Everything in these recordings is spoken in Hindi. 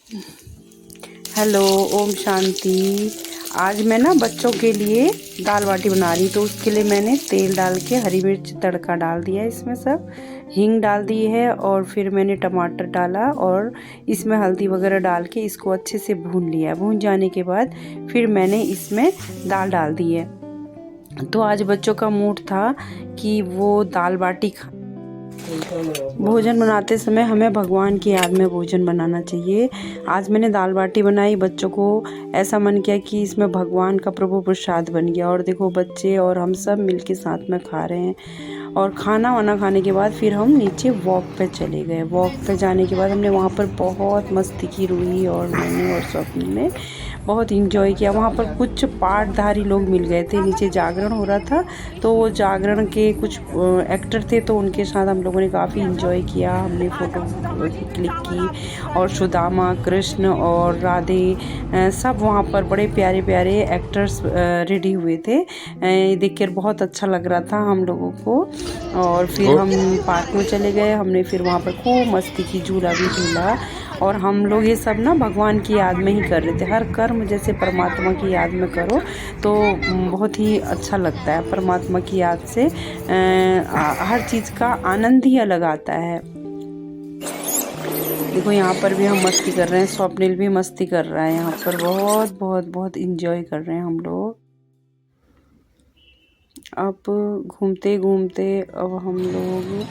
हेलो, ओम शांति। आज मैं ना बच्चों के लिए दाल बाटी बना रही, तो उसके लिए मैंने तेल डाल के हरी मिर्च तड़का डाल दिया है, इसमें सब हींग डाल दी है और फिर मैंने टमाटर डाला और इसमें हल्दी वगैरह डाल के इसको अच्छे से भून लिया। भून जाने के बाद फिर मैंने इसमें दाल डाल दी है। तो आज बच्चों का मूड था कि वो दाल बाटी भोजन बनाते समय हमें भगवान की याद में भोजन बनाना चाहिए। आज मैंने दाल बाटी बनाई, बच्चों को ऐसा मन किया कि इसमें भगवान का प्रभु प्रसाद बन गया। और देखो बच्चे और हम सब मिलके साथ में खा रहे हैं। और खाना वाना खाने के बाद फिर हम नीचे वॉक पे चले गए। वॉक पे जाने के बाद हमने वहाँ पर बहुत मस्ती की, रूही और मैंने और स्वप्न ने बहुत इंजॉय किया। वहाँ पर कुछ पाठधारी लोग मिल गए थे, नीचे जागरण हो रहा था, तो वो जागरण के कुछ एक्टर थे, तो उनके साथ हम लोगों ने काफ़ी इंजॉय किया। हमने फ़ोटो क्लिक की और सुदामा, कृष्ण और राधे सब वहाँ पर बड़े प्यारे प्यारे एक्टर्स रेडी हुए थे। देख कर बहुत अच्छा लग रहा था हम लोगों को। और फिर हम पार्क में चले गए, हमने फिर वहाँ पर खूब मस्ती की, झूला भी झूला। और हम लोग ये सब ना भगवान की याद में ही कर रहे थे। हर कर्म जैसे परमात्मा की याद में करो तो बहुत ही अच्छा लगता है। परमात्मा की याद से हर चीज़ का आनंद ही अलग आता है। देखो यहाँ पर भी हम मस्ती कर रहे हैं, स्वप्निल भी मस्ती कर रहा है। यहाँ पर बहुत बहुत बहुत इंजॉय कर रहे हैं हम लोग। अब घूमते घूमते अब हम लोग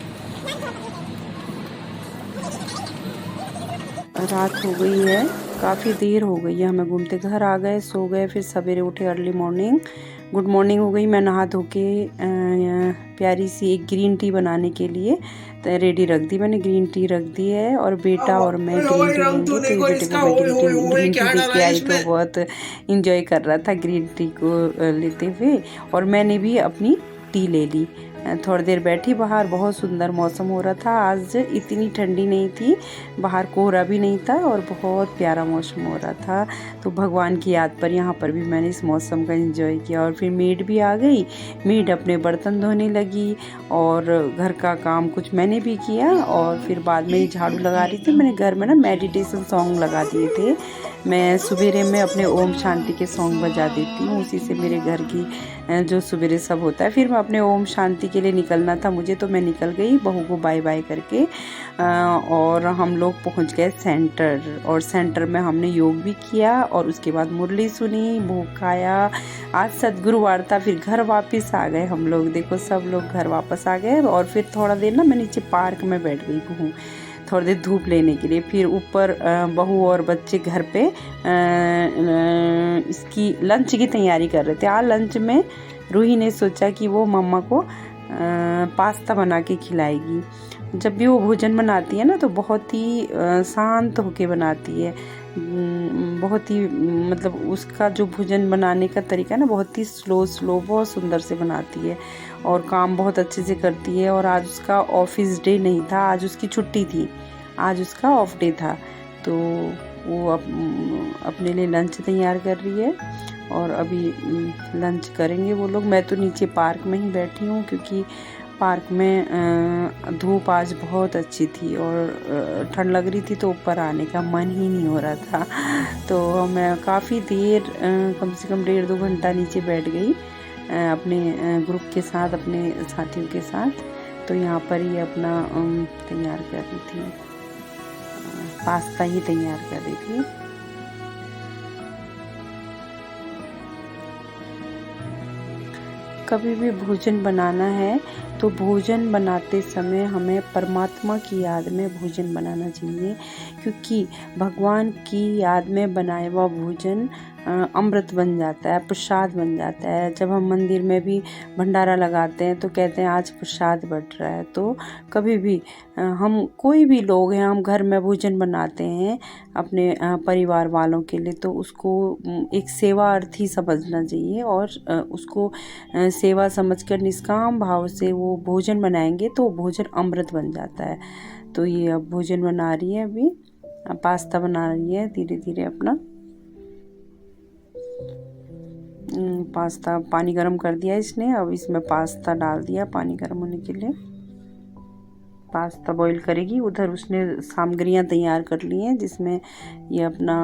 रात हो गई है, काफ़ी देर हो गई है, हमें घूमते घर आ गए, सो गए। फिर सवेरे उठे, अर्ली मॉर्निंग गुड मॉर्निंग हो गई। मैं नहा धो के प्यारी सी एक ग्रीन टी बनाने के लिए रेडी रख दी। मैंने ग्रीन टी रख दी है और बेटा और मैं ग्रीन टी लेंगे। तो ये बेटे को मैं ग्रीन टी दे के आई तो बहुत इंजॉय कर रहा था ग्रीन टी को लेते हुए। और मैंने भी अपनी टी ले ली। थोड़ी देर बैठी बाहर, बहुत सुंदर मौसम हो रहा था। आज इतनी ठंडी नहीं थी, बाहर कोहरा भी नहीं था और बहुत प्यारा मौसम हो रहा था। तो भगवान की याद पर यहाँ पर भी मैंने इस मौसम का एंजॉय किया। और फिर मेड भी आ गई, मेड अपने बर्तन धोने लगी और घर का काम कुछ मैंने भी किया। और फिर बाद में झाड़ू लगा रही थी। मैंने घर में ना मेडिटेशन सॉन्ग लगा दिए थे। मैं सवेरे में अपने ओम शांति के सॉन्ग बजा देती हूँ, उसी से मेरे घर की जो सवेरे सब होता है। फिर मैं अपने ओम शांति के लिए निकलना था मुझे, तो मैं निकल गई बहू को बाय बाय करके। और हम लोग पहुंच गए सेंटर, और सेंटर में हमने योग भी किया और उसके बाद मुरली सुनी, भोग खाया। आज सदगुरुवार था। फिर घर वापस आ गए हम लोग। देखो सब लोग घर वापस आ गए। और फिर थोड़ा देर ना मैं नीचे पार्क में बैठ गई हूँ थोड़ी देर धूप लेने के लिए। फिर ऊपर बहू और बच्चे घर पे इसकी लंच की तैयारी कर रहे थे। आज लंच में रूही ने सोचा कि वो मम्मा को पास्ता बना के खिलाएगी। जब भी वो भोजन बनाती है ना तो बहुत ही शांत होके बनाती है। बहुत ही मतलब उसका जो भोजन बनाने का तरीका है ना, बहुत ही स्लो स्लो बहुत सुंदर से बनाती है और काम बहुत अच्छे से करती है। और आज उसका ऑफिस डे नहीं था, आज उसकी छुट्टी थी, आज उसका ऑफ डे था। तो वो अपने लिए लंच तैयार कर रही है और अभी लंच करेंगे वो लोग। मैं तो नीचे पार्क में ही बैठी हूँ क्योंकि पार्क में धूप आज बहुत अच्छी थी और ठंड लग रही थी, तो ऊपर आने का मन ही नहीं हो रहा था। तो मैं काफ़ी देर कम से कम 1.5-2 घंटा नीचे बैठ गई अपने ग्रुप के साथ, अपने साथियों के साथ। तो यहाँ पर ही अपना तैयार कर रही थी, पास्ता ही तैयार कर रही थी। कभी भी भोजन बनाना है तो भोजन बनाते समय हमें परमात्मा की याद में भोजन बनाना चाहिए, क्योंकि भगवान की याद में बनाया हुआ भोजन अमृत बन जाता है, प्रसाद बन जाता है। जब हम मंदिर में भी भंडारा लगाते हैं तो कहते हैं आज प्रसाद बट रहा है। तो कभी भी हम कोई भी लोग हैं, हम घर में भोजन बनाते हैं अपने परिवार वालों के लिए, तो उसको एक सेवा अर्थ ही समझना चाहिए। और उसको सेवा समझकर निष्काम भाव से वो भोजन बनाएंगे तो भोजन अमृत बन जाता है। तो ये अब भोजन बना रही है, अभी पास्ता बना रही है धीरे धीरे अपना। पास्ता पानी गरम कर दिया इसने, अब इसमें पास्ता डाल दिया पानी गरम होने के लिए। पास्ता बॉईल करेगी। उधर उसने सामग्रियां तैयार कर ली हैं, जिसमें ये अपना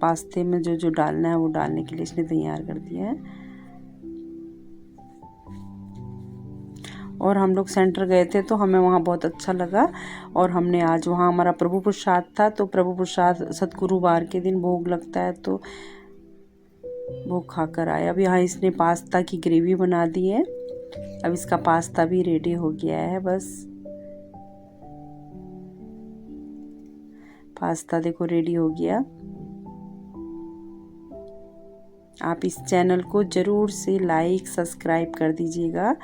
पास्ते में जो जो डालना है वो डालने के लिए इसने तैयार कर दिया है। और हम लोग सेंटर गए थे तो हमें वहाँ बहुत अच्छा लगा, और हमने आज वहाँ हमारा प्रभु प्रसाद था, तो प्रभु प्रसाद सतगुरुवार के दिन भोग लगता है, तो वो खाकर आए। अब यहाँ इसने पास्ता की ग्रेवी बना दी है। अब इसका पास्ता भी रेडी हो गया है। बस पास्ता देखो रेडी हो गया। आप इस चैनल को ज़रूर से लाइक सब्सक्राइब कर दीजिएगा।